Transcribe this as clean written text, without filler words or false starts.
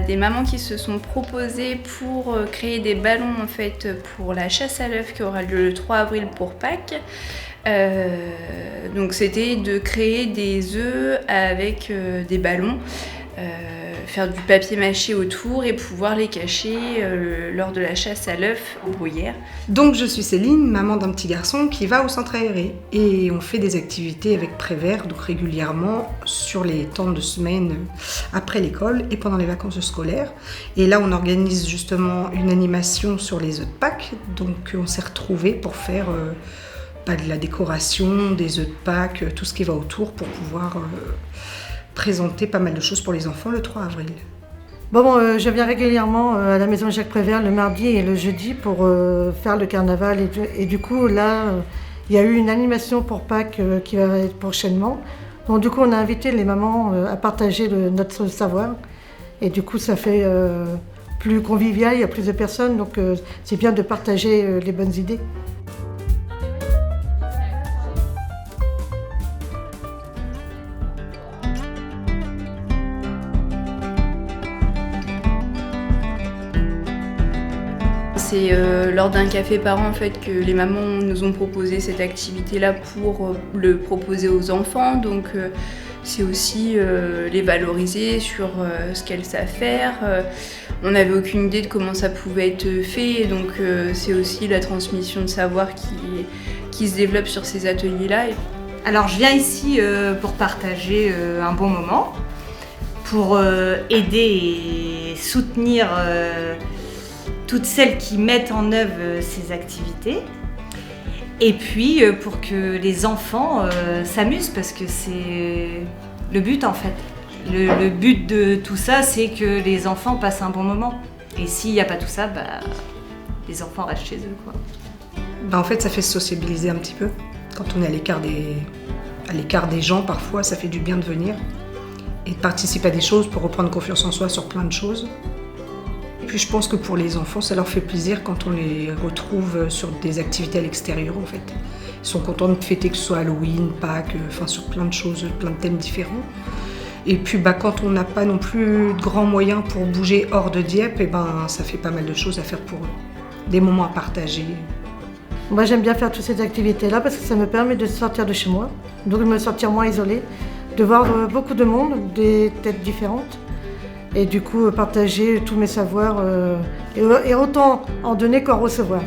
des mamans qui se sont proposées pour créer des ballons en fait pour la chasse à l'œuf qui aura lieu le 3 avril pour Pâques. Donc c'était de créer des œufs avec des ballons, faire du papier mâché autour et pouvoir les cacher lors de la chasse à l'œuf aux bruyères. Donc je suis Céline, maman d'un petit garçon qui va au centre aéré et on fait des activités avec Prévert, donc régulièrement sur les temps de semaine après l'école et pendant les vacances scolaires. Et là on organise justement une animation sur les œufs de Pâques, donc on s'est retrouvés pour faire de la décoration, des œufs de Pâques, tout ce qui va autour pour pouvoir présenter pas mal de choses pour les enfants le 3 avril. Je viens régulièrement à la maison Jacques Prévert le mardi et le jeudi pour faire le carnaval et du coup là il y a eu une animation pour Pâques qui va être prochainement. Donc du coup on a invité les mamans à partager notre savoir et du coup ça fait plus convivial, il y a plus de personnes donc c'est bien de partager les bonnes idées. C'est lors d'un café parents en fait, que les mamans nous ont proposé cette activité-là pour le proposer aux enfants. Donc c'est aussi les valoriser sur ce qu'elles savent faire. On n'avait aucune idée de comment ça pouvait être fait. Donc c'est aussi la transmission de savoir qui se développe sur ces ateliers-là. Alors je viens ici pour partager un bon moment, pour aider et soutenir toutes celles qui mettent en œuvre ces activités. Et puis pour que les enfants s'amusent, parce que c'est le but en fait. Le but de tout ça, c'est que les enfants passent un bon moment. Et s'il n'y a pas tout ça, les enfants restent chez eux, quoi. En fait, ça fait se sociabiliser un petit peu. Quand on est à l'écart des gens, parfois, ça fait du bien de venir et de participer à des choses pour reprendre confiance en soi sur plein de choses. Et puis je pense que pour les enfants, ça leur fait plaisir quand on les retrouve sur des activités à l'extérieur en fait. Ils sont contents de fêter, que ce soit Halloween, Pâques, sur plein de choses, plein de thèmes différents. Et puis quand on n'a pas non plus de grands moyens pour bouger hors de Dieppe, ça fait pas mal de choses à faire pour eux. Des moments à partager. Moi j'aime bien faire toutes ces activités-là parce que ça me permet de sortir de chez moi, donc de me sentir moins isolée, de voir beaucoup de monde, des têtes différentes. Et du coup partager tous mes savoirs et autant en donner qu'en recevoir.